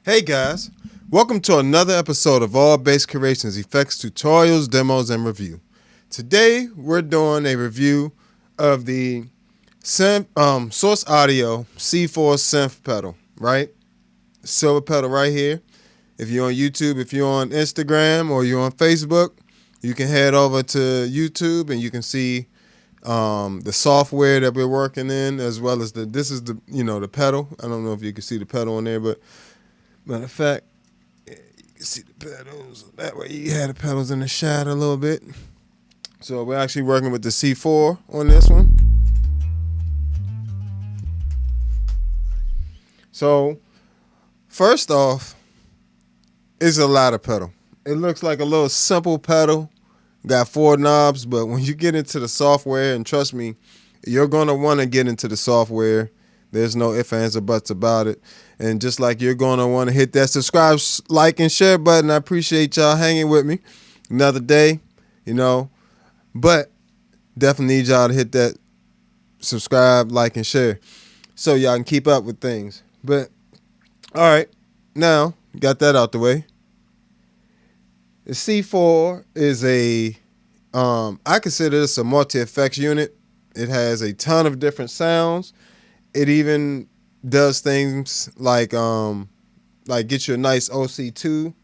Hey guys, welcome to another episode of All Bass Creations Effects Tutorials, Demos, and Review. Today we're doing a review of the Source Audio C4 Synth Pedal, right? Silver pedal right here. If you're on YouTube, if you're on Instagram, or you're on Facebook, you can head over to YouTube and you can see the software that we're working in, as well as this is the pedal. I don't know if you can see the pedal on there, but matter of fact, yeah, you can see the pedals. That way you have the pedals in the shadow a little bit. So we're actually working with the C4 on this one. So first off, it's a ladder pedal. It looks like a little simple pedal. Got 4 knobs, but when you get into the software, and trust me, you're going to want to get into the software. There's no ifs, ands, or buts about it. And just like you're going to want to hit that subscribe, like, and share button. I appreciate y'all hanging with me another day, But definitely need y'all to hit that subscribe, like, and share so y'all can keep up with things. But, all right, now, got that out the way. The C4 is I consider this a multi-effects unit. It has a ton of different sounds. It even does things like get you a nice OC2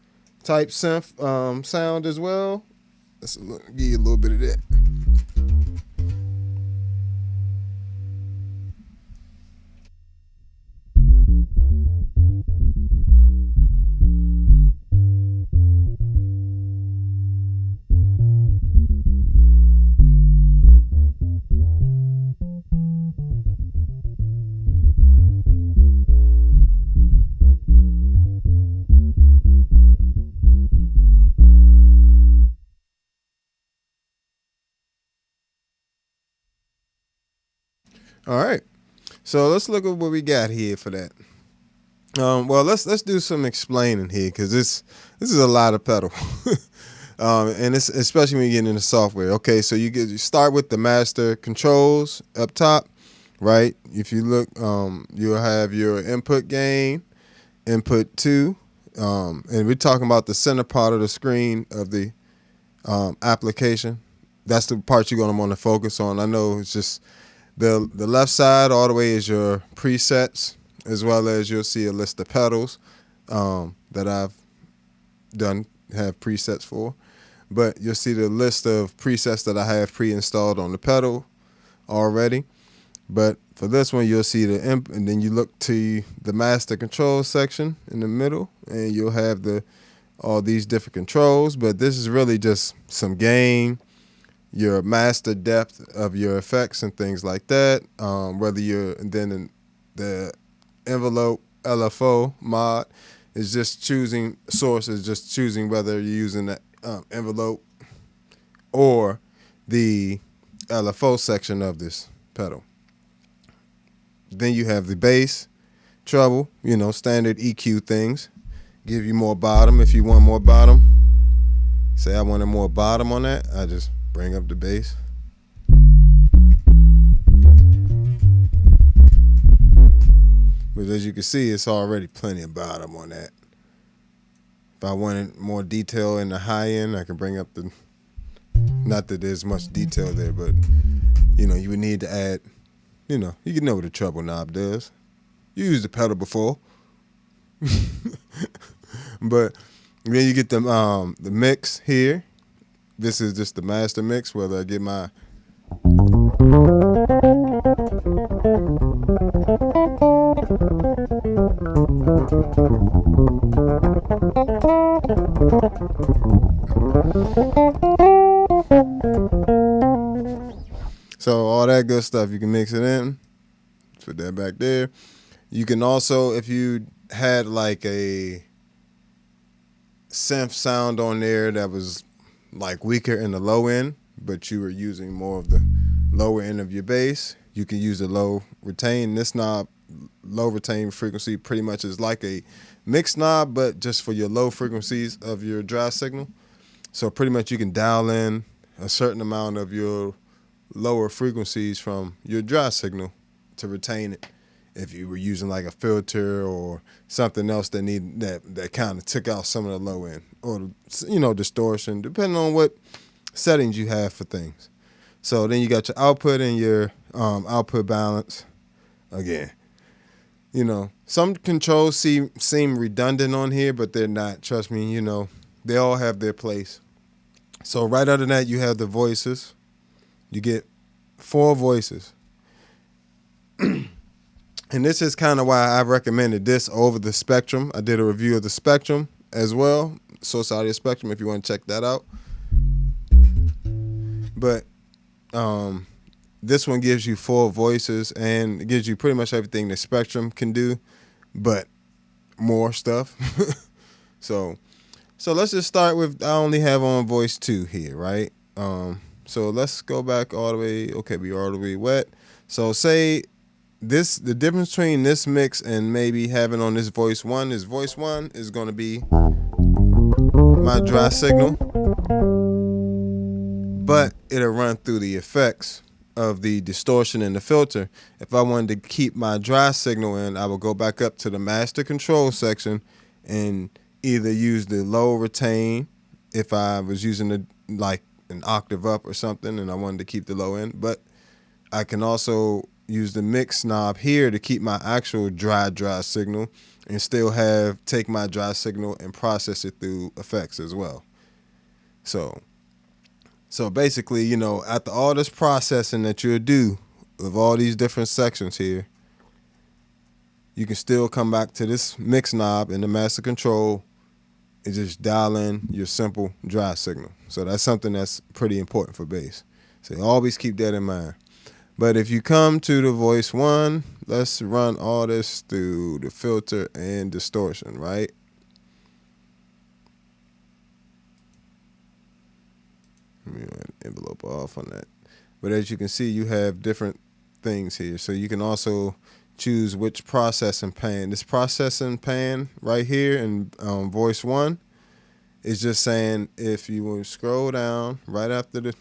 type synth sound as well. Let's give you a little bit of that. All right, so let's look at what we got here for that. Well, let's do some explaining here, because this is a lot of pedal, and it's especially when you get into software. Okay, so you start with the master controls up top, right? If you look, you'll have your input gain, input 2, and we're talking about the center part of the screen of the application. That's the part you're going to want to focus on. I know it's just the left side all the way is your presets, as well as you'll see a list of pedals that I've have presets for. But you'll see the list of presets that I have pre-installed on the pedal already. But for this one, you'll see the imp, and then you look to the master control section in the middle, and you'll have all these different controls. But this is really just some gain, your master depth of your effects and things like that. Whether you're, and then in the envelope LFO mod is just choosing source, is just choosing whether you're using the envelope or the LFO section of this pedal. Then you have the bass, treble, standard EQ things. Give you more bottom if you want more bottom. Say I wanted more bottom on that, I just bring up the bass. But as you can see, it's already plenty of bottom on that. If I wanted more detail in the high end, I can bring up not that there's much detail there, but you would need to add, you can know what a treble knob does. You used the pedal before. But then you get the mix here. This is just the master mix, whether I get my so all that good stuff, you can mix it in. Put that back there. You can also, if you had like a synth sound on there that was like weaker in the low end, but you were using more of the lower end of your bass, you can use the low retain. This knob, low retain frequency, pretty much is like a mix knob, but just for your low frequencies of your dry signal. So pretty much you can dial in a certain amount of your lower frequencies from your dry signal to retain it if you were using like a filter or something else that kind of took out some of the low end, or distortion, depending on what settings you have for things. So then you got your output and your output balance. Again, some controls seem redundant on here, but they're not. Trust me, they all have their place. So right under that, you have the voices. You get 4 voices. And this is kind of why I recommended this over the Spectrum. I did a review of the Spectrum as well, Source Audio Spectrum, if you want to check that out. But this one gives you 4 voices, and it gives you pretty much everything the Spectrum can do, but more stuff. So let's just start with, I only have on voice 2 here, right? So let's go back all the way. Okay, we are all the way wet. So say the difference between this mix and maybe having on this voice 1 is voice 1 is going to be my dry signal, but it'll run through the effects of the distortion and the filter. If I wanted to keep my dry signal in, I would go back up to the master control section and either use the low retain if I was using like an octave up or something and I wanted to keep the low end, but I can also use the mix knob here to keep my actual dry signal and still take my dry signal and process it through effects as well. So basically, after all this processing that you'll do of all these different sections here, you can still come back to this mix knob in the master control and just dial in your simple dry signal. So that's something that's pretty important for bass. So always keep that in mind. But if you come to the voice 1, let's run all this through the filter and distortion, right? Let me envelope off on that. But as you can see, you have different things here. So you can also choose which processing pan. This processing pan right here in voice 1 is just saying, if you will scroll down right after the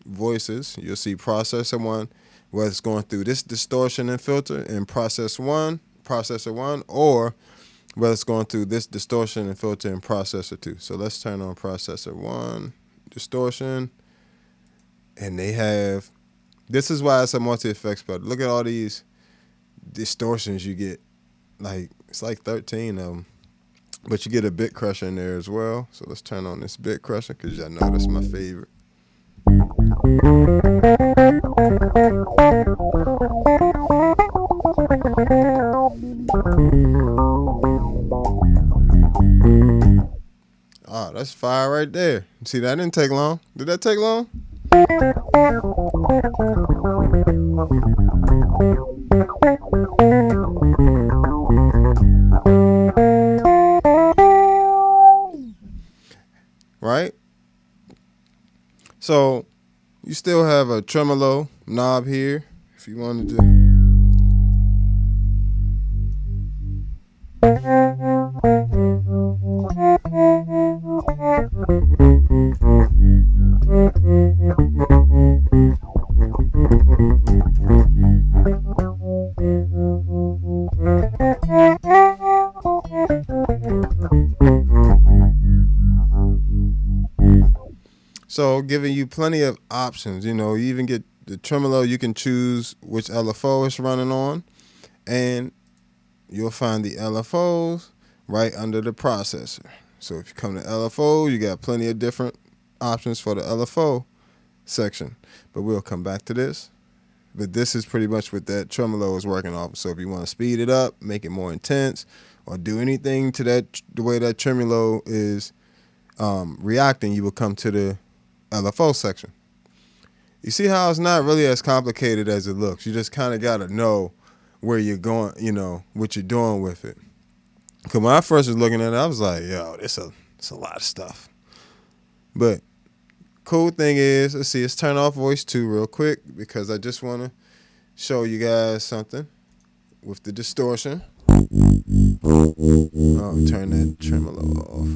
voices, you'll see processor 1, whether it's going through this distortion and filter in processor 1, or whether it's going through this distortion and filter in processor 2. So let's turn on processor 1, distortion, and this is why it's a multi-effects pedal. Look at all these distortions you get. It's like 13 of them. But you get a bit crusher in there as well. So let's turn on this bit crusher, because y'all know that's my favorite. Oh, that's fire right there. See, that didn't take long. Did that take long? Right? So you still have a tremolo knob here if you wanted to. So giving you plenty of options. You even get the tremolo. You can choose which LFO it's running on, and you'll find the LFOs right under the processor. So if you come to LFO, you got plenty of different options for the LFO section. But we'll come back to this. But this is pretty much what that tremolo is working off. So if you want to speed it up, make it more intense, or do anything to the way that tremolo is reacting, you will come to the LFO section. You see how it's not really as complicated as it looks. You just kind of got to know where you're going, what you're doing with it. Because when I first was looking at it, I was like, yo, it's a lot of stuff. But cool thing is, let's turn off voice 2 real quick, because I just want to show you guys something with the distortion. Oh, turn that tremolo off.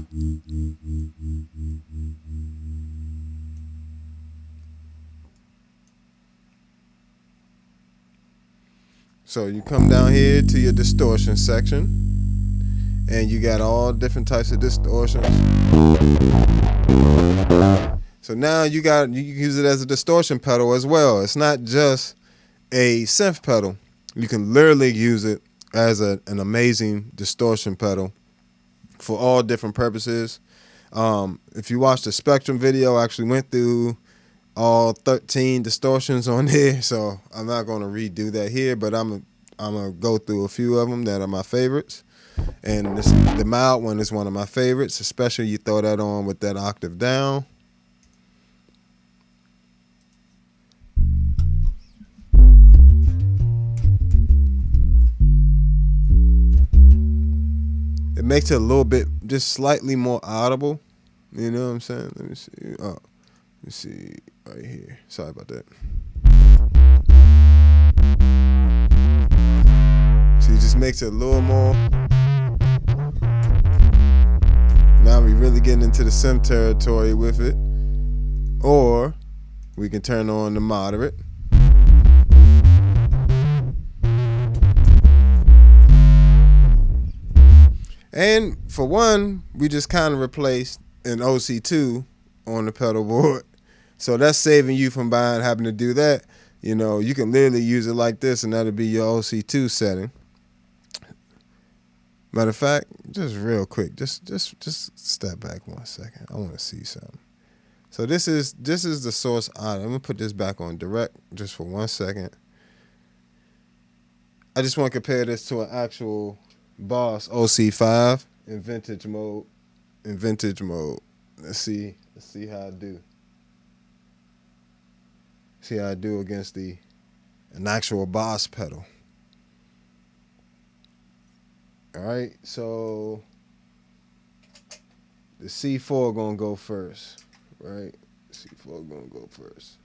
So you come down here to your distortion section, and you got all different types of distortions. So now you can use it as a distortion pedal as well. It's not just a synth pedal. You can literally use it as an amazing distortion pedal for all different purposes. If you watch the Spectrum video, I actually went through all 13 distortions on there, so I'm not going to redo that here, but I'm gonna go through a few of them that are my favorites. And the mild one is one of my favorites, especially you throw that on with that octave down. It makes it a little bit, just slightly more audible. You know what I'm saying? Let me see. Oh, let me see right here. Sorry about that. So it just makes it a little more. Now we really getting into the synth territory with it. Or we can turn on the moderate. And for one, we just kind of replaced an OC2 on the pedal board. So that's saving you from having to do that. You know, you can literally use it like this, and that'll be your OC2 setting. Matter of fact, just real quick, just step back 1 second. I want to see something. So this is the source audio. I'm gonna put this back on direct just for 1 second. I just want to compare this to an actual Boss OC5 in vintage mode. Let's see how I do. See how I do against an actual Boss pedal. All right, so the C4 gonna go first, right? C4 gonna go first.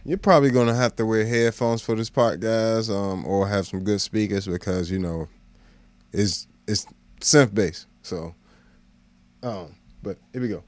You're probably gonna have to wear headphones for this part, guys, or have some good speakers because you know it's synth bass. So, but here we go.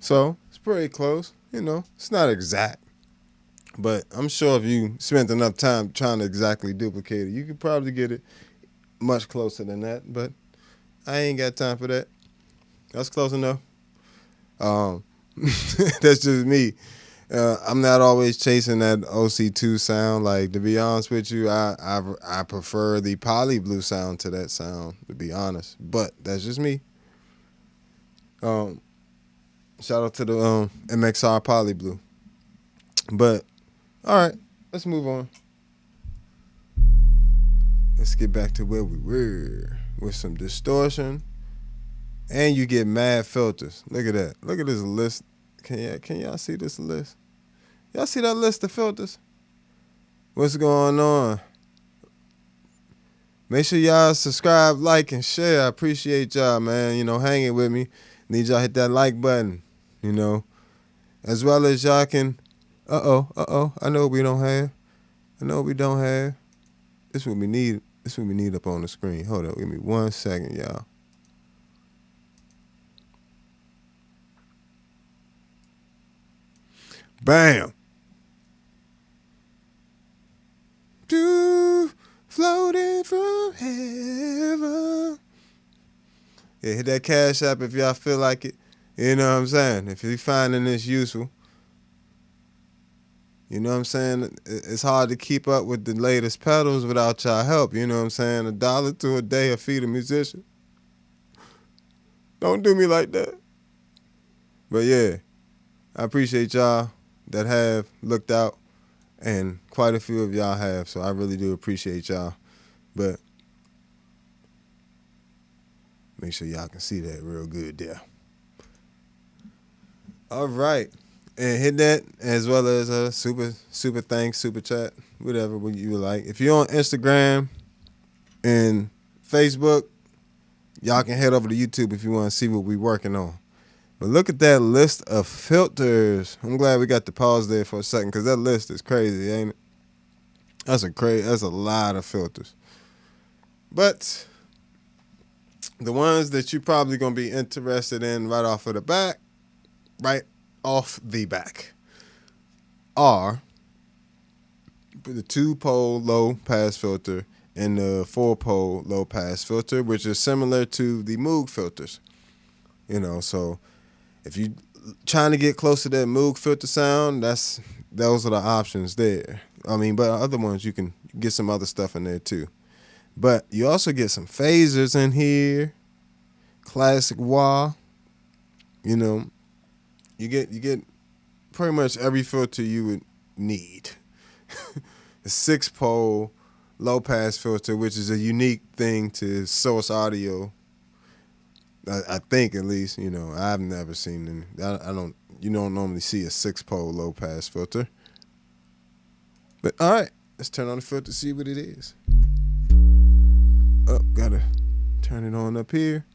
So it's pretty close. You know, it's not exact. But I'm sure if you spent enough time trying to exactly duplicate it, you could probably get it much closer than that. But I ain't got time for that. That's close enough. That's just me. I'm not always chasing that OC2 sound. Like, to be honest with you, I prefer the poly blue sound to that sound, to be honest. But that's just me. Shout out to the MXR poly blue. But all right, let's move on. Let's get back to where we were with some distortion, and you get mad filters. Look at that. Look at this list. Can y'all see this list? Y'all see that list of filters? What's going on? Make sure y'all subscribe, like, and share. I appreciate y'all, man. You know, hanging with me. Need y'all hit that like button, you know. As well as y'all can, I know what we don't have. This is what we need. This is what we need up on the screen. Hold up, give me 1 second, y'all. Bam. Floating from heaven. Yeah, hit that Cash App if y'all feel like it. You know what I'm saying? If you're finding this useful. You know what I'm saying? It's hard to keep up with the latest pedals without y'all help. You know what I'm saying? $1 to a day to feed a musician. Don't do me like that. But yeah, I appreciate y'all that have looked out. And quite a few of y'all have, so I really do appreciate y'all. But make sure y'all can see that real good there. All right. And hit that as well as a super thanks, super chat, whatever you like. If you're on Instagram and Facebook, y'all can head over to YouTube if you want to see what we're working on. But look at that list of filters. I'm glad we got to pause there for a second because that list is crazy, ain't it? That's a lot of filters. But the ones that you're probably going to be interested in right off the back are the 2-pole low pass filter and the 4-pole low pass filter, which is similar to the Moog filters. You know, so if you trying to get close to that Moog filter sound, those are the options there. I mean, but other ones you can get some other stuff in there too. But you also get some phasers in here, classic wah. You know, you get pretty much every filter you would need. A 6-pole low pass filter, which is a unique thing to Source Audio. I think, at least, you know, I've never seen them. You don't normally see a 6-pole low pass filter. But all right, let's turn on the filter to see what it is. Oh, gotta turn it on up here.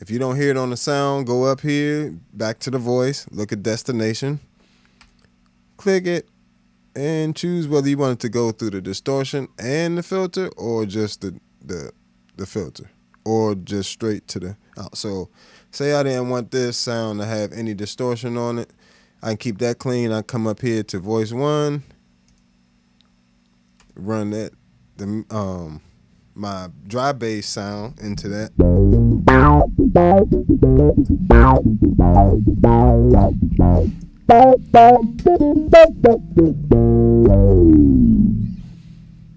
If you don't hear it on the sound, go up here, back to the voice, look at destination, click it, and choose whether you want it to go through the distortion and the filter, or just the filter, or just straight to the out. So say I didn't want this sound to have any distortion on it, I can keep that clean. I come up here to voice 1, run that my dry bass sound into that.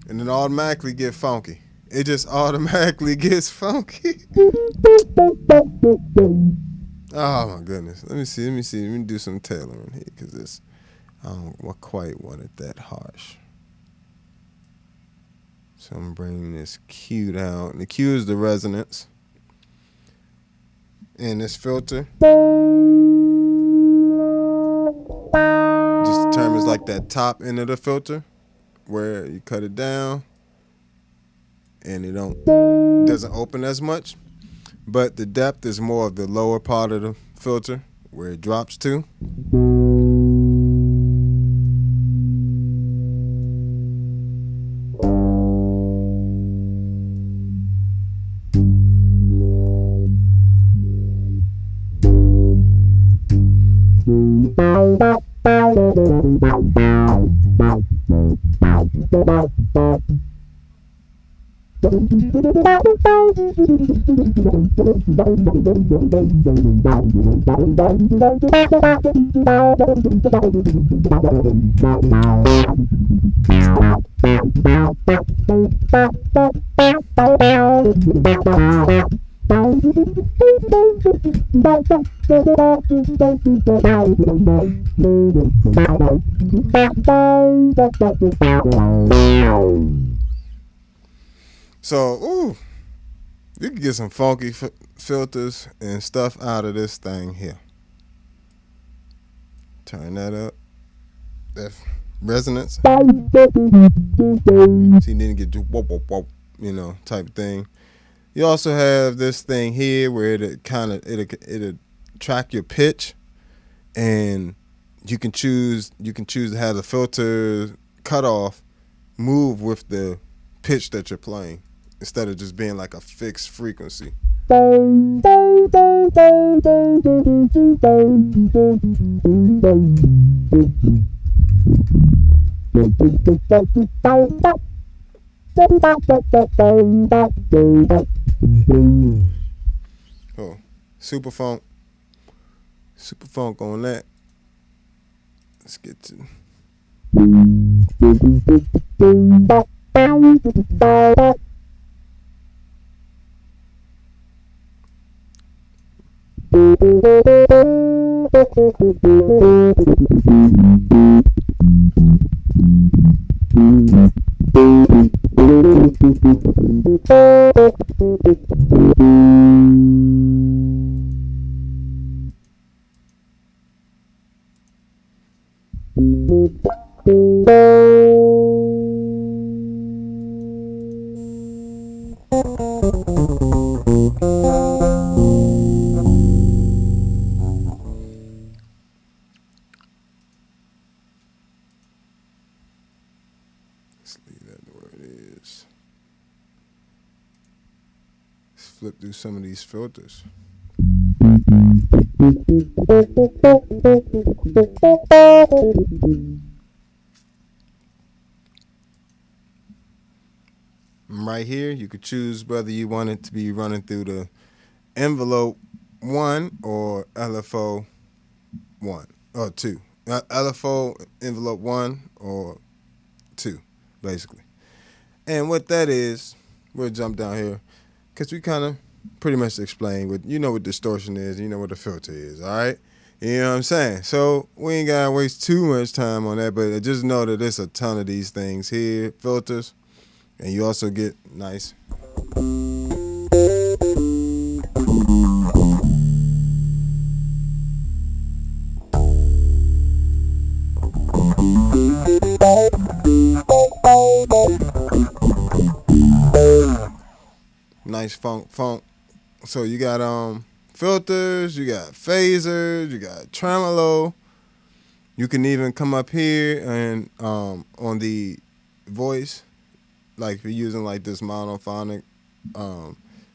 And it automatically get funky. It just automatically gets funky. Oh my goodness. Let me see. Let me do some tailoring here because I don't quite want it that harsh. So I'm bringing this Q down. The Q is the resonance. And this filter just determines like that top end of the filter where you cut it down and it doesn't open as much. But the depth is more of the lower part of the filter where it drops to. So, ooh, you can get some funky filters and stuff out of this thing here. Turn that up. That resonance. See, then you get whoop, whoop, whoop, you know, type of thing. You also have this thing here where it'll track your pitch, and you can choose to have the filter cutoff move with the pitch that you're playing instead of just being like a fixed frequency. Oh, super funk on that. Let's get to flip through some of these filters. Right here, you could choose whether you want it to be running through the envelope 1 or LFO 1 or 2. LFO envelope 1 or 2, basically. And what that is, we'll jump down here because we kind of pretty much explain what what distortion is, you know what a filter is, all right? You know what I'm saying? So we ain't gotta waste too much time on that, but just know that there's a ton of these things here, filters, and you also get nice funk. So you got filters, you got phasers, you got tremolo. You can even come up here and on the voice, like if you're using like this monophonic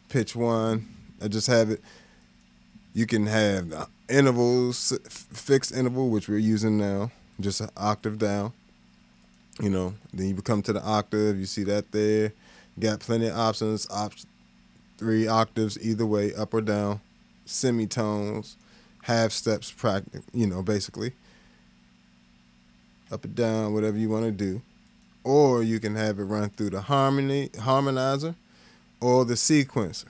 pitch 1, I just have it. You can have intervals, fixed interval, which we're using now, just an octave down. You know, then you come to the octave, you see that there. You got plenty of options, 3 octaves either way, up or down, semitones, half steps, basically. Up and down, whatever you want to do. Or you can have it run through the harmonizer or the sequencer.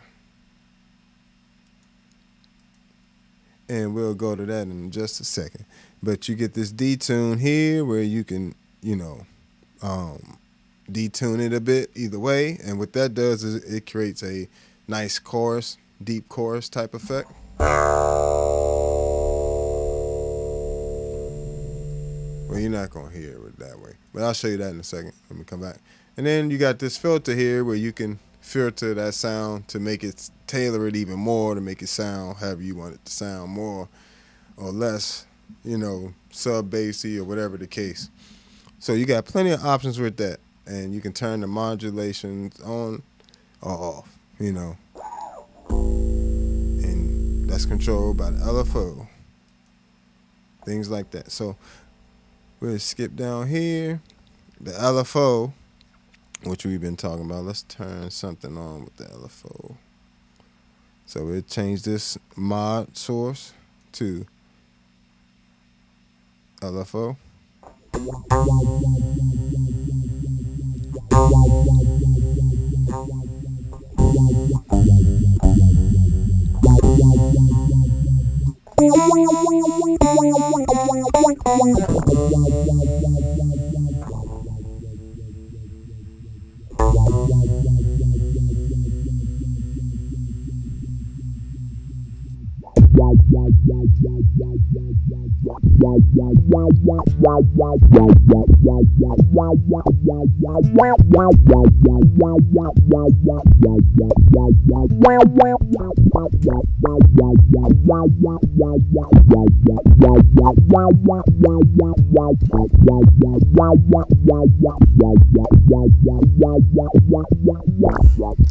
And we'll go to that in just a second. But you get this detune here where you can, detune it a bit either way. And what that does is it creates a nice chorus, deep chorus type effect. Well, you're not going to hear it that way. But I'll show you that in a second. Let me come back. And then you got this filter here where you can filter that sound to make it, tailor it even more, to make it sound however you want it to sound, more or less, sub-bassy or whatever the case. So you got plenty of options with that. And you can turn the modulations on or off, And that's controlled by the LFO. Things like that. So We'll skip down here. The LFO, which we've been talking about. Let's turn something on with the LFO. So we'll change this mod source to LFO.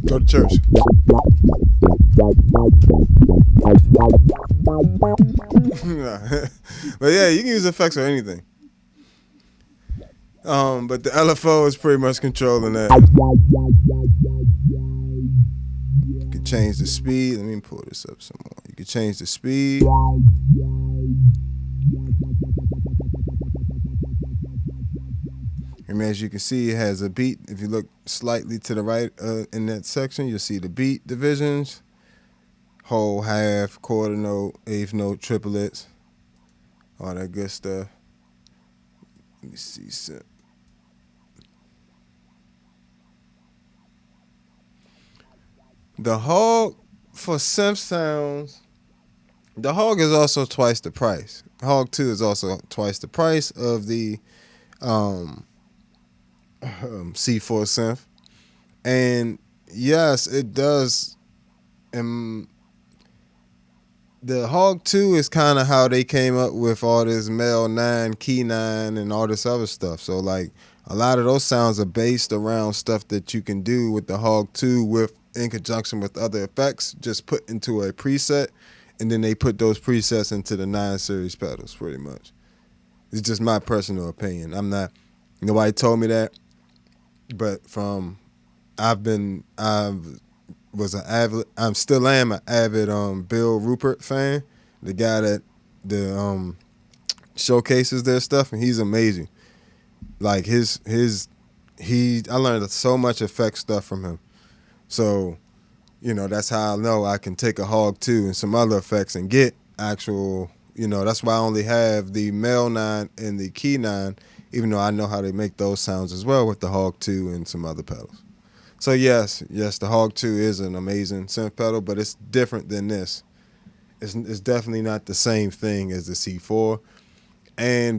Go to church. But yeah, you can use effects for anything. But the LFO is pretty much controlling that. You can change the speed. Let me pull this up some more. You can change the speed. And as you can see, it has a beat. If you look slightly to the right in that section, you'll see the beat divisions. Whole, half, quarter note, eighth note, triplets, all that good stuff. Let me see. The Hog for synth sounds, the Hog is also twice the price. Hog 2 is also twice the price of the C4 Synth. And yes, it does. The Hog 2 is kind of how they came up with all this male 9, key 9, and all this other stuff. So, like, a lot of those sounds are based around stuff that you can do with the Hog 2 in conjunction with other effects, just put into a preset, and then they put those presets into the 9 series pedals, pretty much. It's just my personal opinion. Nobody told me that, but I still am an avid Bill Rupert fan, the guy that showcases their stuff, and he's amazing. Like I learned so much effect stuff from him. So, that's how I know I can take a Hog 2 and some other effects and get actual, that's why I only have the male 9 and the key 9, even though I know how they make those sounds as well with the Hog 2 and some other pedals. So yes, the Hog 2 is an amazing synth pedal, but it's different than this. It's definitely not the same thing as the C4.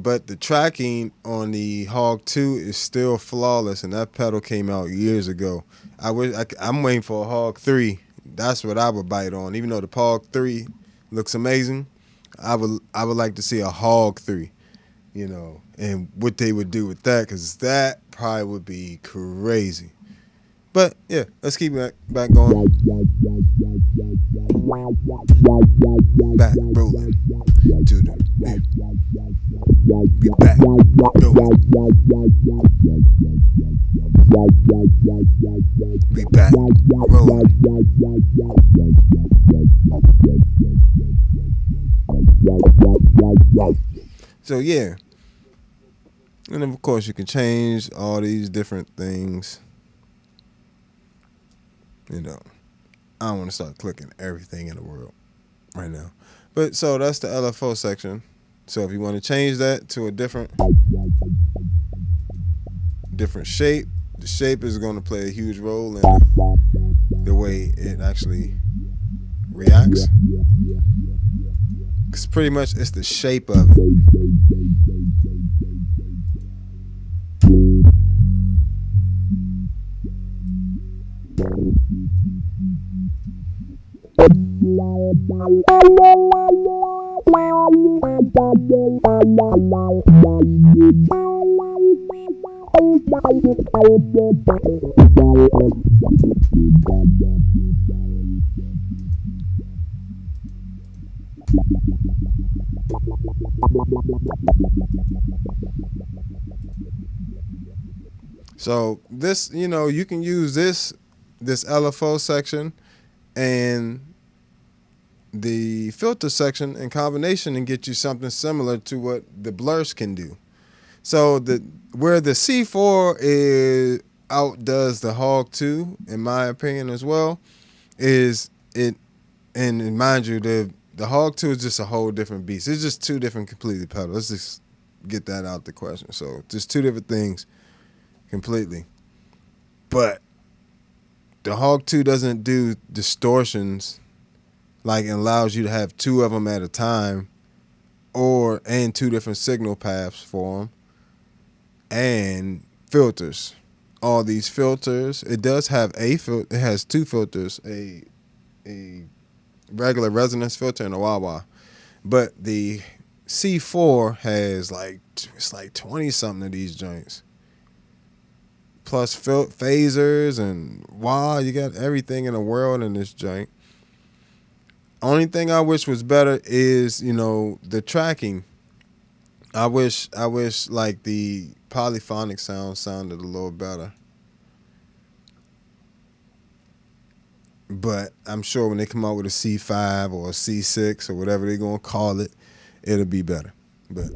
But the tracking on the Hog 2 is still flawless, and that pedal came out years ago. I'm waiting for a Hog 3. That's what I would bite on. Even though the Hog 3 looks amazing, I would like to see a Hog 3, and what they would do with that, because that probably would be crazy. But yeah, let's keep back going. Back rolling to the be back rolling. Be back rolling. So yeah, and then of course you can change all these different things. I don't want to start clicking everything in the world right now. But so that's the LFO section. So if you want to change that to a different shape, the shape is going to play a huge role in the way it actually reacts. Because pretty much it's the shape of it. So this, you can use this LFO section and the filter section in combination and get you something similar to what the blurs can do. So where the C4 is outdoes the Hog 2, in my opinion as well, is it, and mind you, the Hog 2 is just a whole different beast. It's just two different completely pedals. Let's just get that out the question. So just two different things completely. But the Hog 2 doesn't do distortions, like it allows you to have two of them at a time, and two different signal paths for them, and filters. All these filters. It does have it has two filters, a regular resonance filter and a wah-wah. But the C4 has it's like 20 something of these joints. Plus phasers and wah, you got everything in the world in this joint. Only thing I wish was better is, the tracking. I wish like the polyphonic sound sounded a little better. But I'm sure when they come out with a C5 or a C6 or whatever they're going to call it, it'll be better. But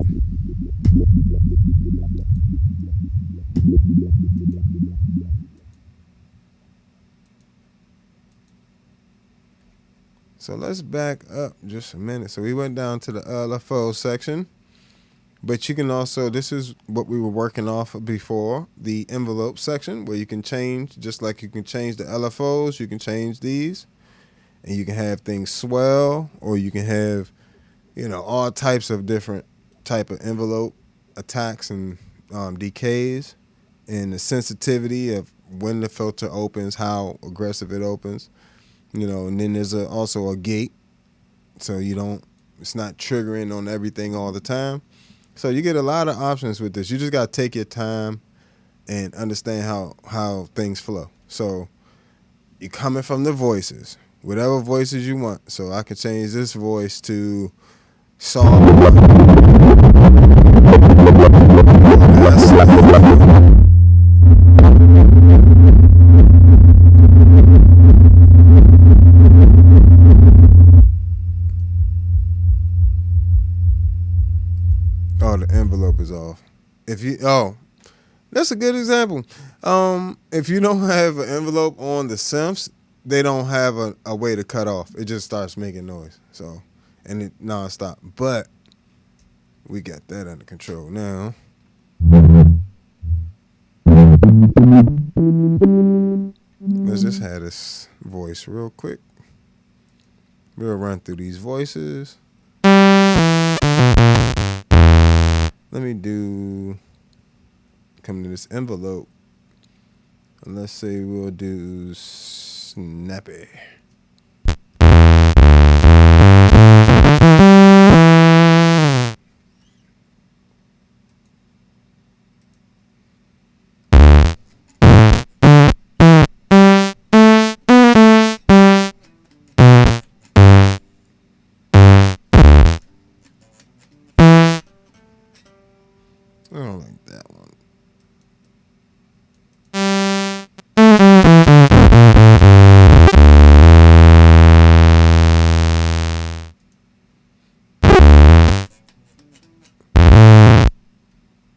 so let's back up just a minute. So we went down to the LFO section. But you can also, this is what we were working off of before, the envelope section, where you can change, just like you can change the LFOs, you can change these. And you can have things swell, or you can have, all types of different type of envelope attacks and decays. And the sensitivity of when the filter opens, how aggressive it opens. And then there's also a gate, so it's not triggering on everything all the time. So you get a lot of options with this. You just got to take your time and understand how things flow. So you're coming from the voices, whatever voices you want. So I can change this voice to song. Oh, the envelope is off. That's a good example. If you don't have an envelope on the synths, they don't have a way to cut off. It just starts making noise. So, and it nonstop. But we got that under control now. Let's just have this voice real quick. We'll run through these voices. Let me come to this envelope. And let's say we'll do snappy. I don't like that one.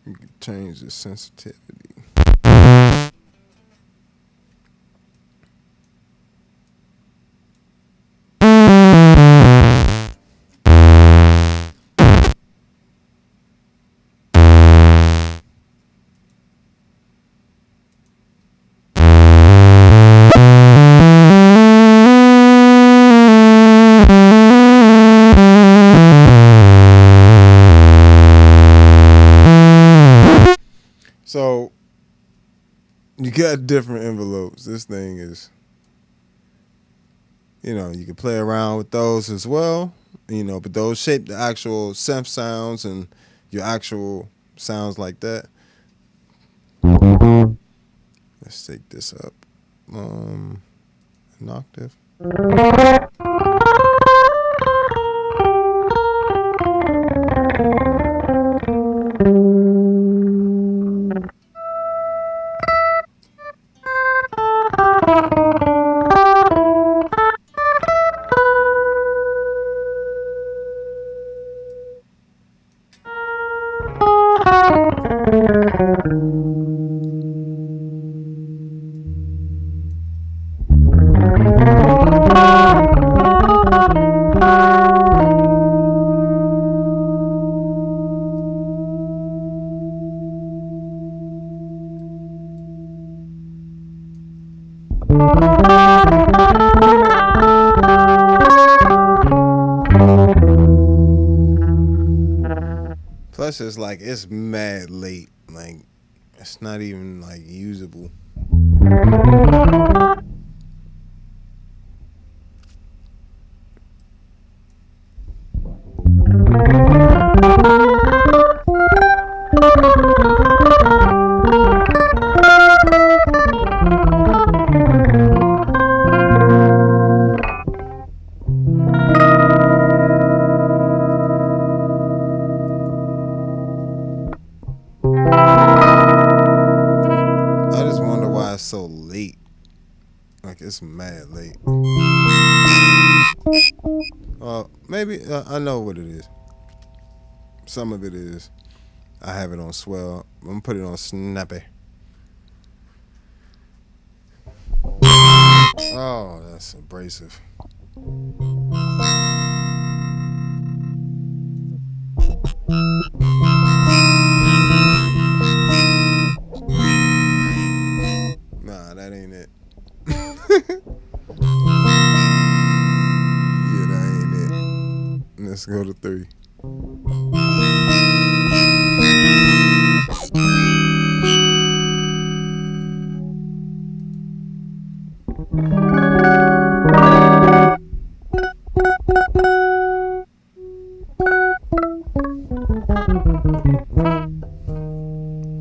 You can change the sensitivity. So you got different envelopes. This thing is, you can play around with those as well, but those shape the actual synth sounds and your actual sounds like that. Let's take this up an octave. Plus, it's like it's mad late. Like, it's not even like usable. So late, like it's mad late. Maybe I know what it is. Some of it is. I have it on swell. I'm gonna put it on snappy. Oh, that's abrasive. Nah, that ain't it. Yeah, that ain't it. Let's go to 3.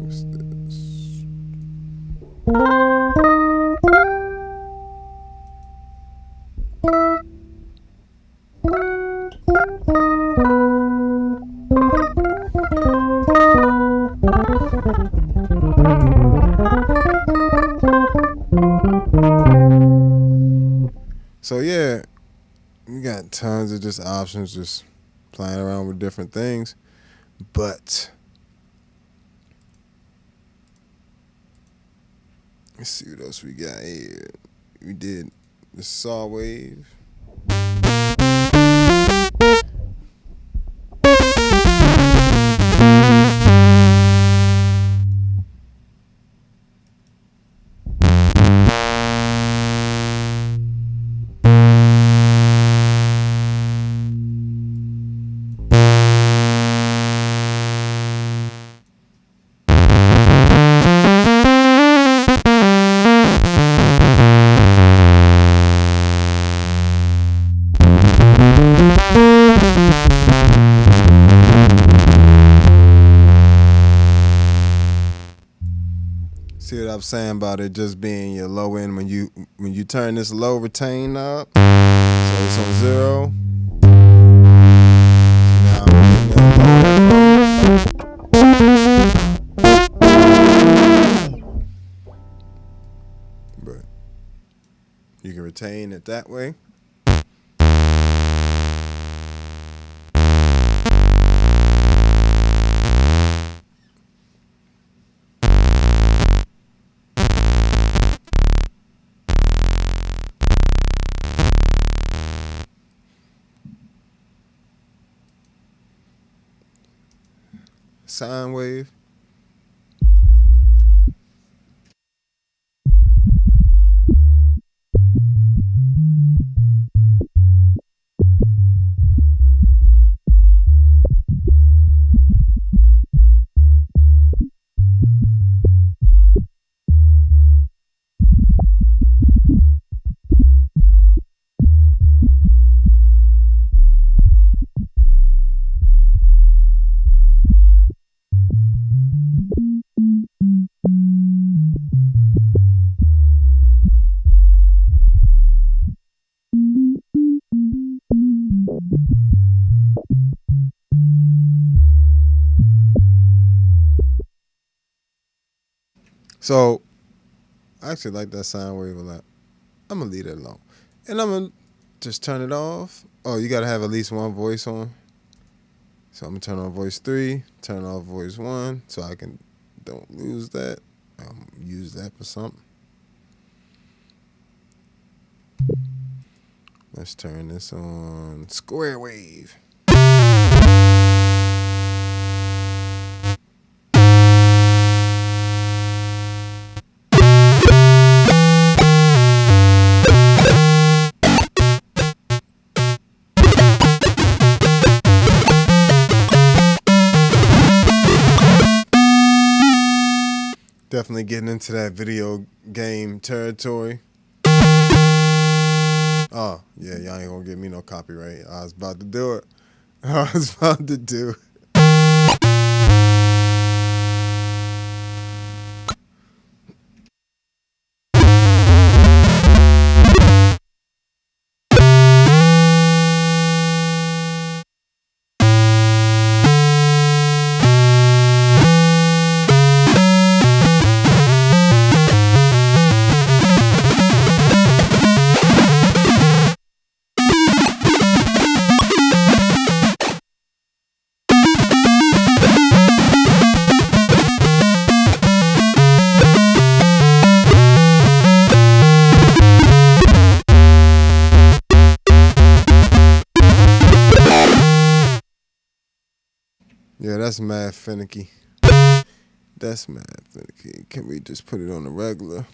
What's this? So yeah, we got tons of just options, just playing around with different things. But let's see what else we got here. We did the saw wave. See what I'm saying about it just being your low end when you turn this low retain knob, so it's on 0. Now I'm in but you can retain it that way. Sine wave. So I actually like that sine wave a lot. I'm gonna leave it alone, and I'm gonna just turn it off. Oh, you gotta have at least one voice on. So I'm gonna turn on voice 3, turn off voice 1, so I don't lose that. Use that for something. Let's turn this on square wave. Definitely getting into that video game territory. Oh, yeah, y'all ain't gonna give me no copyright. I was about to do it. I was about to do it. Yeah, that's mad finicky. That's mad finicky. Can we just put it on the regular?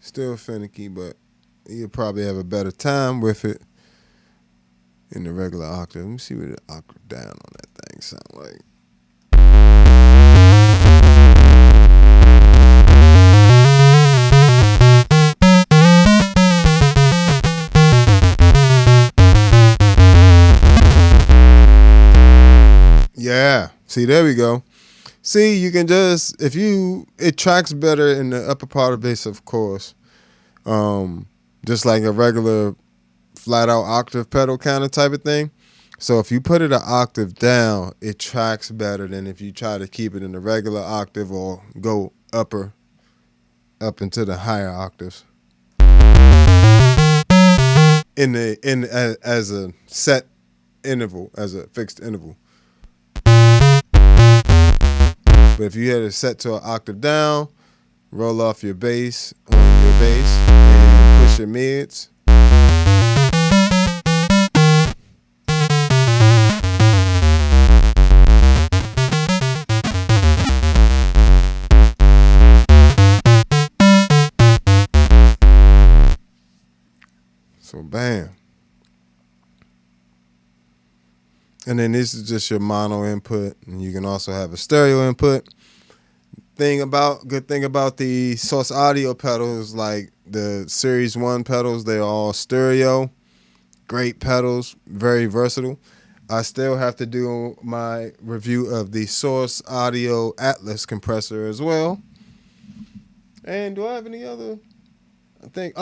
Still finicky, but you'll probably have a better time with it in the regular octave. Let me see what the octave down on that thing sound like. Yeah. See, there we go. See, you can just, it tracks better in the upper part of the bass, of course. Just like a regular flat out octave pedal kind of type of thing. So if you put it an octave down, it tracks better than if you try to keep it in the regular octave or go up into the higher octaves. As a set interval, as a fixed interval. But if you had it set to an octave down, roll off your bass on your bass and push your mids. So bam. And then this is just your mono input, and you can also have a stereo input. Good thing about the Source Audio pedals, like the Series 1 pedals, they're all stereo. Great pedals, very versatile. I still have to do my review of the Source Audio Atlas compressor as well. And do I have any other? I think,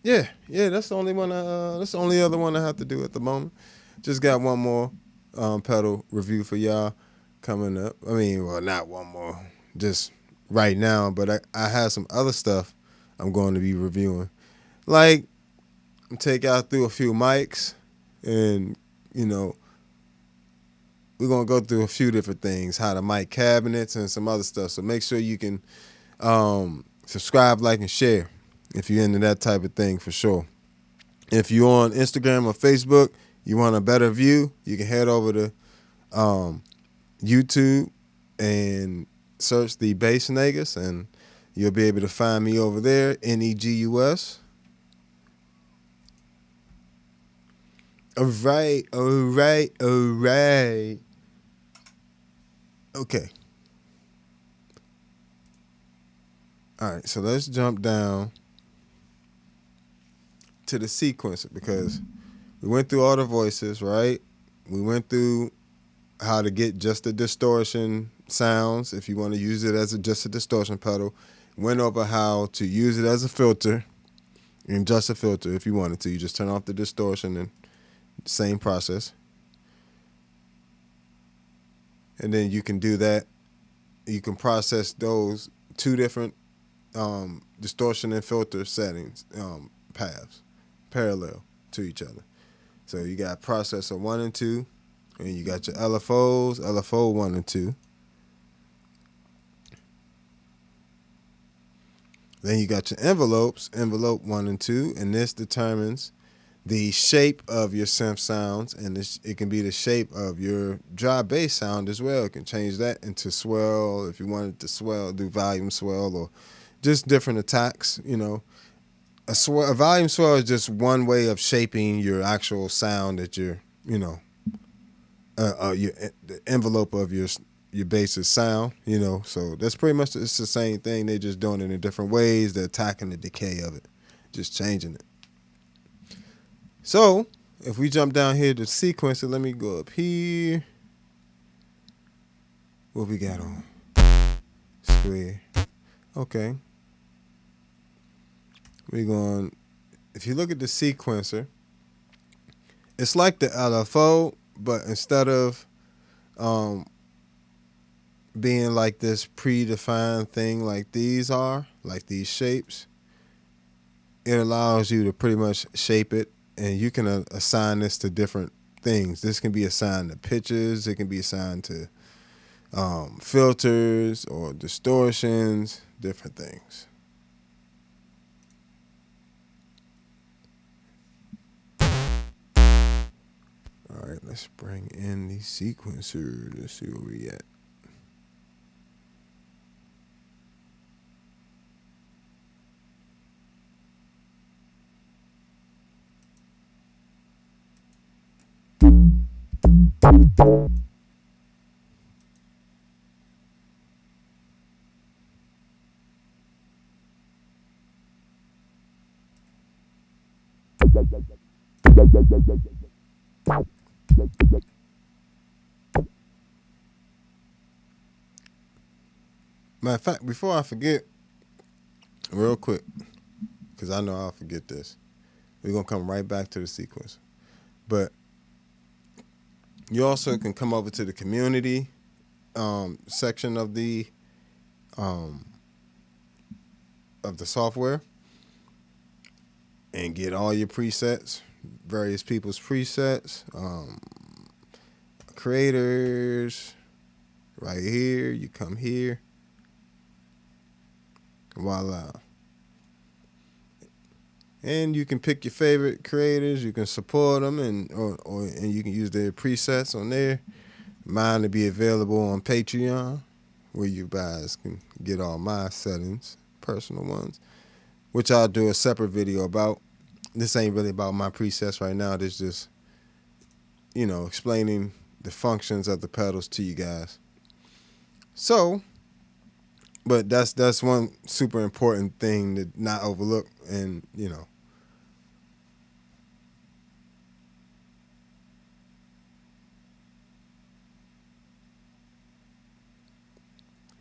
yeah, that's the only one. That's the only other one I have to do at the moment. Just got one more pedal review for y'all coming up. I mean, well, not one more, just right now. But I have some other stuff I'm going to be reviewing. Like, take out through a few mics, and we're gonna go through a few different things, how to mic cabinets and some other stuff. So make sure you can subscribe, like, and share if you're into that type of thing for sure. If you're on Instagram or Facebook, you want a better view, you can head over to YouTube and search the Bass Negus, and you'll be able to find me over there, Negus. All right. Okay. All right, so let's jump down to the sequencer, because we went through all the voices, right? We went through how to get just the distortion sounds if you want to use it as just a distortion pedal. Went over how to use it as a filter, and just a filter if you wanted to. You just turn off the distortion and same process. And then you can do that. You can process those two different distortion and filter settings, paths, parallel to each other. So you got processor 1 and 2, and you got your LFOs, LFO 1 and 2. Then you got your envelopes, envelope 1 and 2, and this determines the shape of your synth sounds, and it can be the shape of your dry bass sound as well. It can change that into swell if you wanted to swell, do volume swell, or just different attacks, a volume swell is just one way of shaping your actual sound that you're, the envelope of your bass's sound, So that's pretty much, it's the same thing. They're just doing it in different ways. They're attacking the decay of it, just changing it. So if we jump down here to sequencer, let me go up here. What we got on? Square. Okay. We're going, if you look at the sequencer, it's like the LFO, but instead of being like this predefined thing like these are, like these shapes, it allows you to pretty much shape it, and you can assign this to different things. This can be assigned to pitches. It can be assigned to filters or distortions, different things. All right, let's bring in the sequencer. Let's see where we at. Matter of fact, before I forget, real quick, because I know I'll forget this, we're going to come right back to the sequence. But you also can come over to the community section of the software and get all your presets, various people's presets, creators. Right here, you come here. Voila. And you can pick your favorite creators. You can support them, and you can use their presets on there. Mine will be available on Patreon, where you guys can get all my settings, personal ones, which I'll do a separate video about. This ain't really about my presets right now. This just, explaining the functions of the pedals to you guys. So, but that's one super important thing to not overlook, and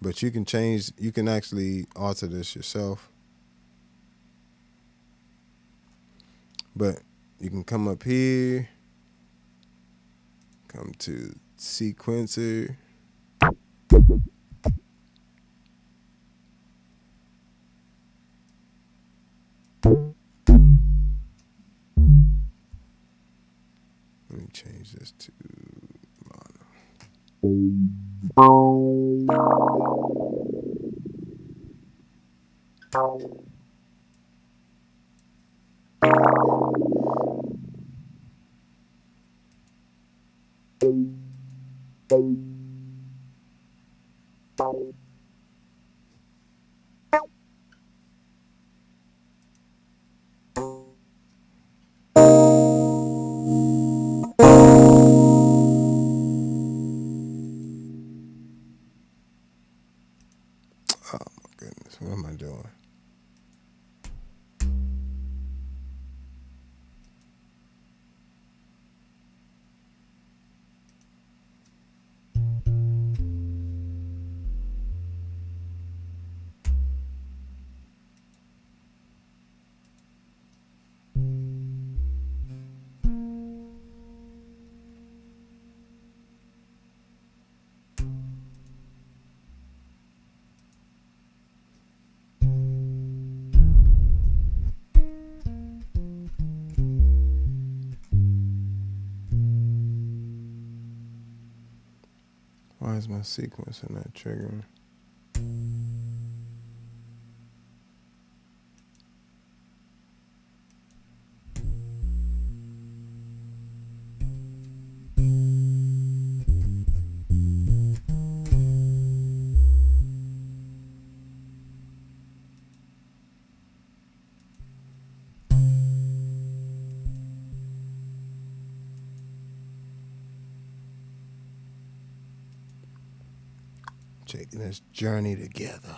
but you can actually alter this yourself. But you can come up here, come to sequencer. Let me change this to what am I doing? Why is my sequencer not triggering? taking this journey together.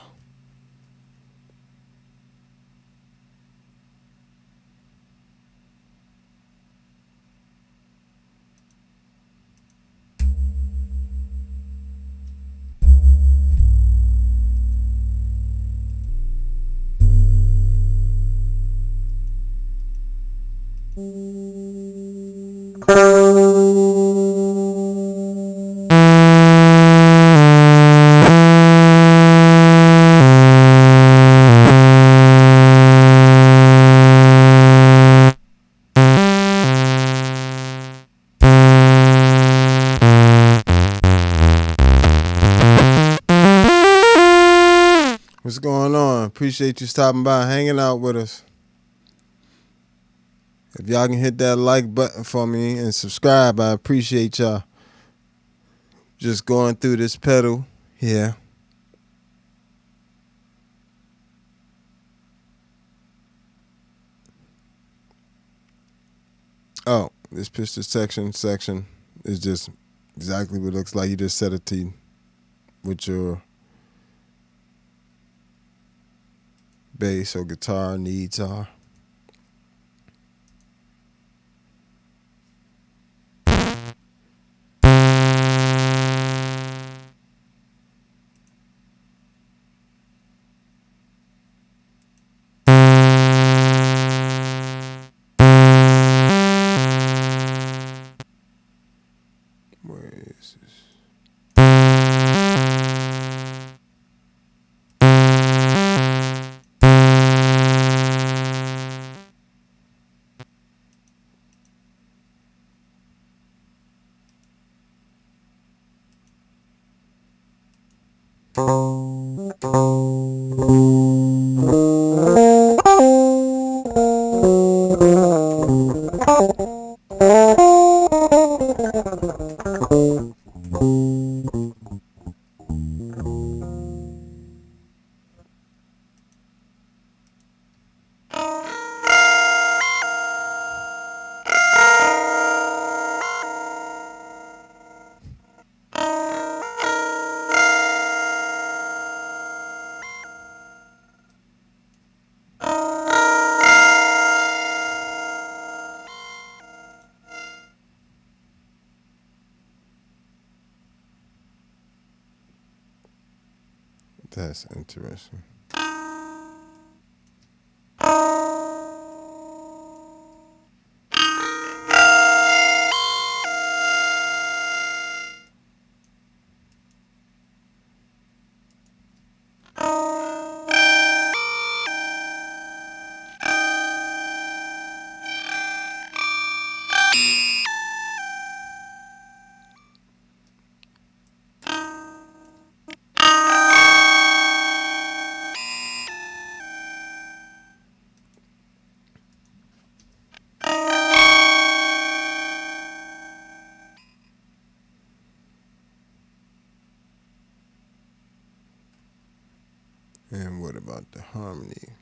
What's going on? Appreciate you stopping by, hanging out with us. If y'all can hit that like button for me and subscribe, I appreciate y'all. Just going through this pedal here. Oh, this pistol section is just exactly what it looks like. You just set it to with your bass or guitar needs are. Where is this? That's interesting. And what about the harmony?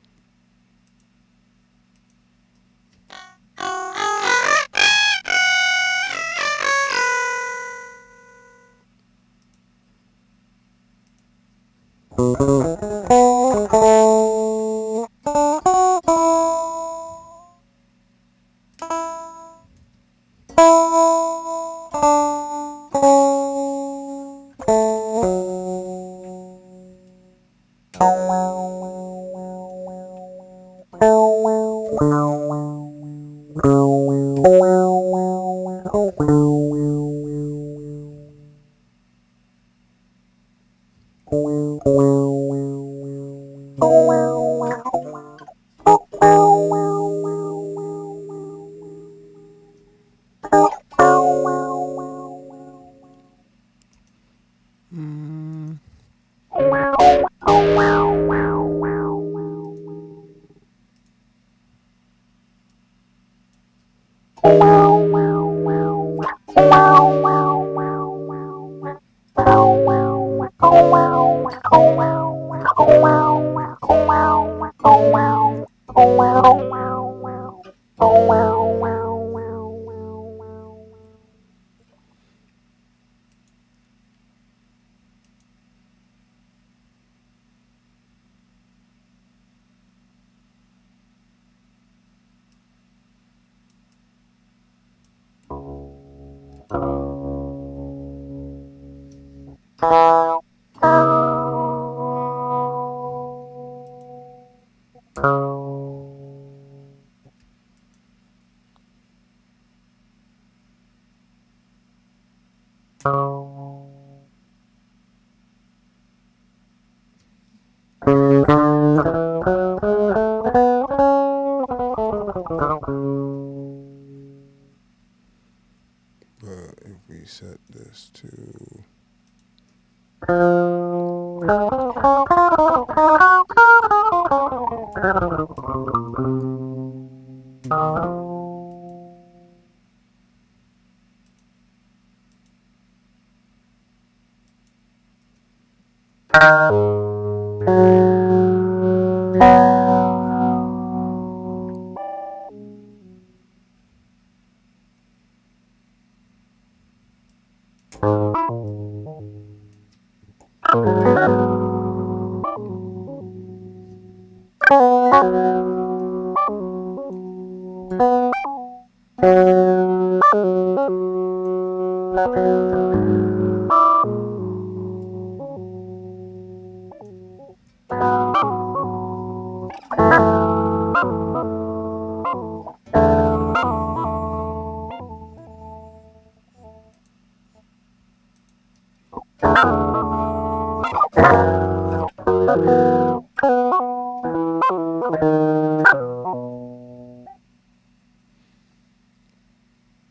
But if we set this to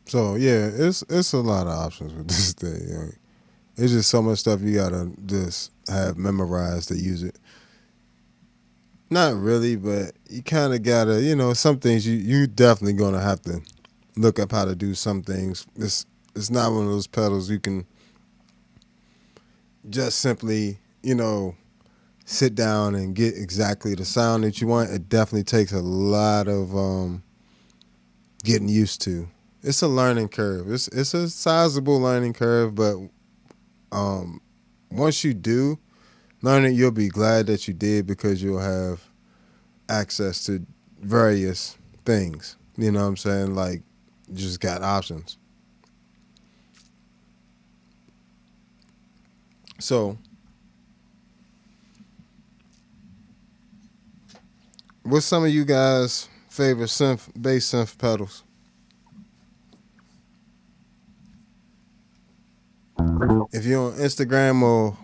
so yeah, it's a lot of options with this thing. You know? It's just so much stuff you gotta just have memorized to use it. Not really, but you kind of gotta, some things you definitely gonna have to look up how to do some things. It's not one of those pedals you can just simply, sit down and get exactly the sound that you want. It definitely takes a lot of getting used to. It's a learning curve. It's a sizable learning curve, but once you do learn it, you'll be glad that you did because you'll have access to various things. You know what I'm saying? Like, you just got options. So, what's some of you guys' favorite bass synth pedals? If you're on Instagram or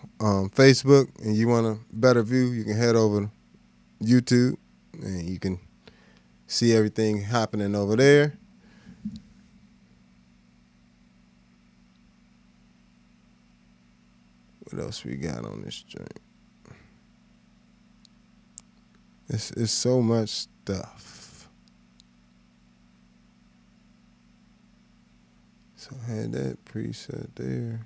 Facebook and you want a better view, you can head over to YouTube and you can see everything happening over there. What else we got on this joint? It's so much stuff. So I had that preset there.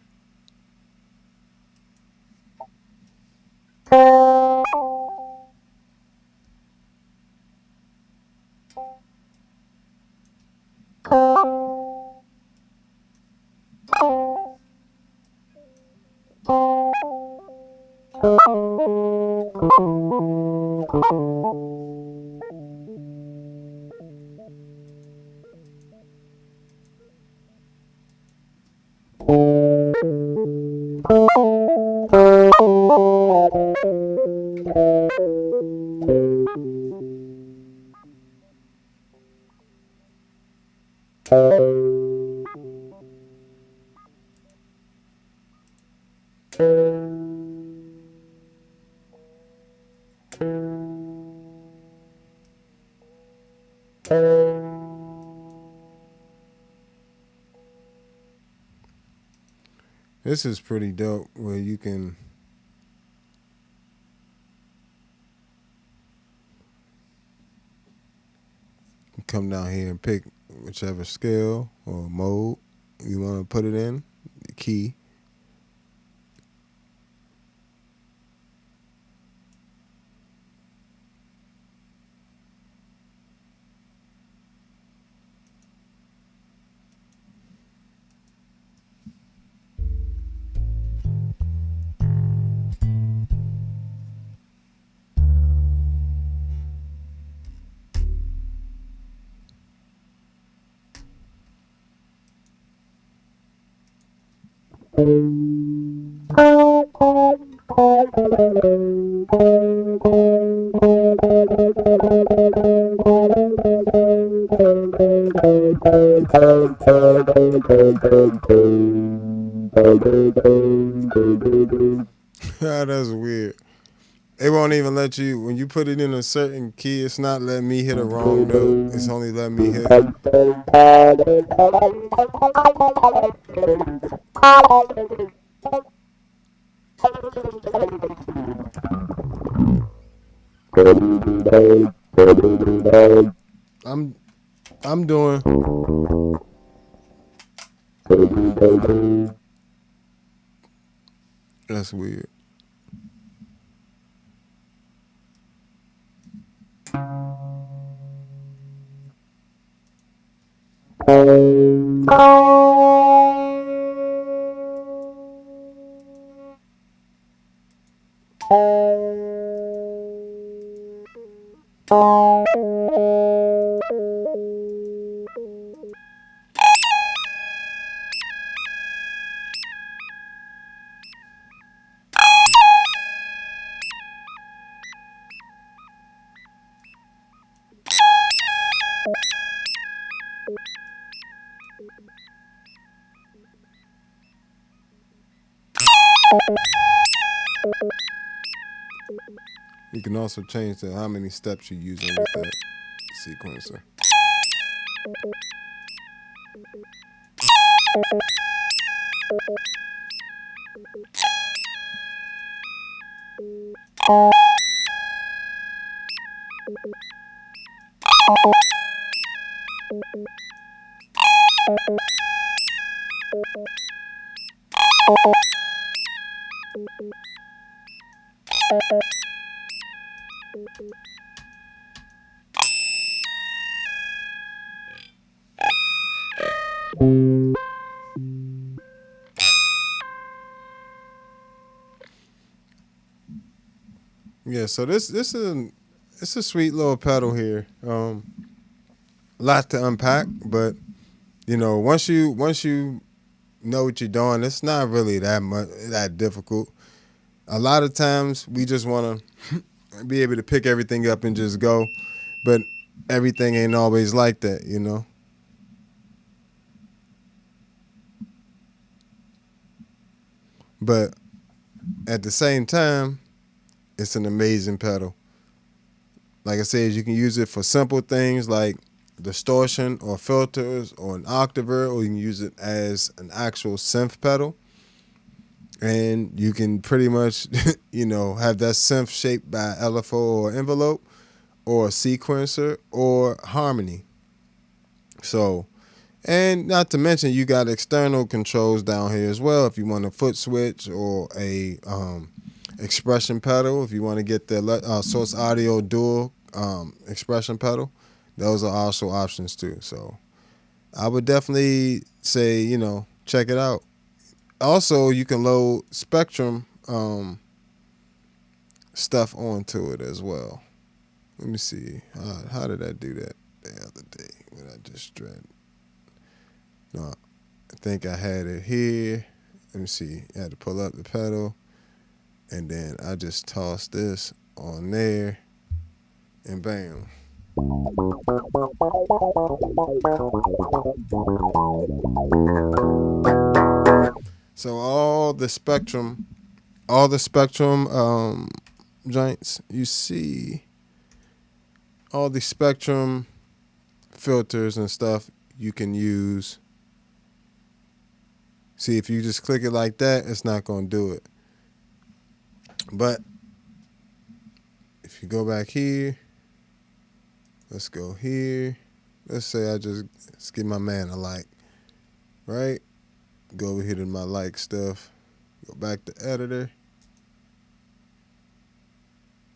This is pretty dope where you can come down here and pick whichever scale or mode you want to put it in, the key. That's weird. It won't even let you, when you put it in a certain key, it's not letting me hit a wrong note. It's only letting me hit. I'm doing. That's weird. You can also change to how many steps you're using with that sequencer. Yeah, so this is it's a sweet little pedal here. Lot to unpack, but you know, once you know what you're doing, it's not really that difficult. A lot of times we just want to be able to pick everything up and just go, but everything ain't always like that, you know. But at the same time, it's an amazing pedal. Like I said, you can use it for simple things like distortion or filters or an octaver, or you can use it as an actual synth pedal. And you can pretty much, you know, have that synth shaped by LFO or envelope or a sequencer or harmony. So, and not to mention, you got external controls down here as well. If you want a foot switch or a expression pedal, if you want to get the source audio dual expression pedal, those are also options too. So I would definitely say, you know, check it out. Also, you can load Spectrum stuff onto it as well. Let me see. How did I do that the other day when I just dread? No, I think I had it here. Let me see. I had to pull up the pedal, and then I just tossed this on there, and bam. So all the Spectrum joints, you see all the Spectrum filters and stuff you can use. See, if you just click it like that, it's not going to do it. But if you go back here, let's go here. Let's say let's give my man a like, right? Go over here to my like stuff. Go back to editor.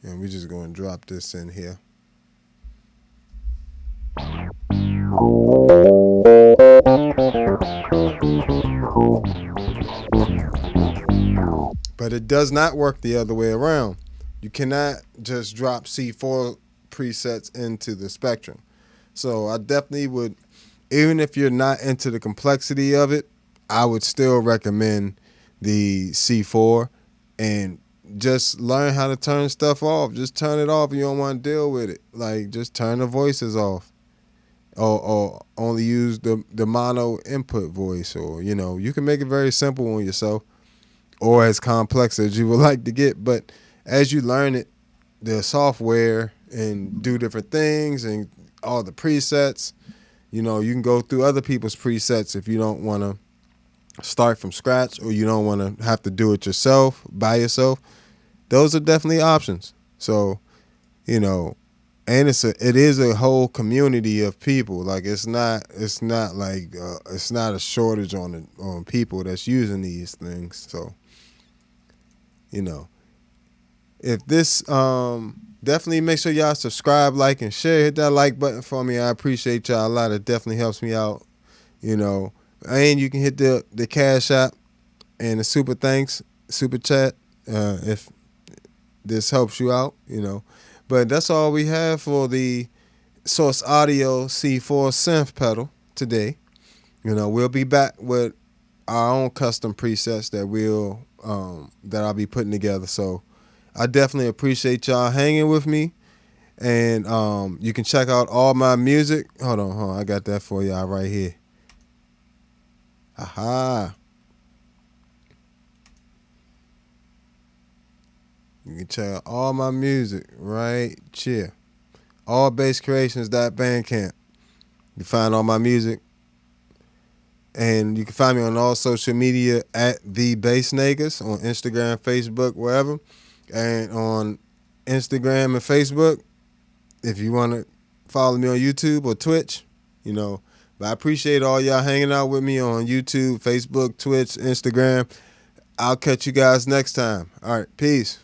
And we're just going to drop this in here. But it does not work the other way around. You cannot just drop C4 presets into the Spectrum. So I definitely would, even if you're not into the complexity of it, I would still recommend the C4 and just learn how to turn stuff off. Just turn it off if you don't want to deal with it. Like, just turn the voices off. Or only use the mono input voice. Or, you know, you can make it very simple on yourself, or as complex as you would like to get. But as you learn it, the software and do different things and all the presets. You know, you can go through other people's presets if you don't want to start from scratch or you don't want to have to do it yourself, by yourself. Those are definitely options. So, you know, and it is a whole community of people. Like it's not like it's not a shortage on people that's using these things. So, you know, if this definitely make sure y'all subscribe, like, and share. Hit that like button for me. I appreciate y'all a lot. It definitely helps me out. You know, and you can hit the Cash App and the super chat if this helps you out. You know, but that's all we have for the Source Audio C4 Synth Pedal today. You know, we'll be back with our own custom presets that I'll be putting together. So I definitely appreciate y'all hanging with me. And you can check out all my music. Hold on. I got that for y'all right here. Aha. You can check out all my music right here. Allbasscreations.bandcamp. You find all my music. And you can find me on all social media at The Bass Niggas on Instagram, Facebook, wherever. And on Instagram and Facebook, if you want to follow me on YouTube or Twitch, you know. But I appreciate all y'all hanging out with me on YouTube, Facebook, Twitch, Instagram. I'll catch you guys next time. All right, peace.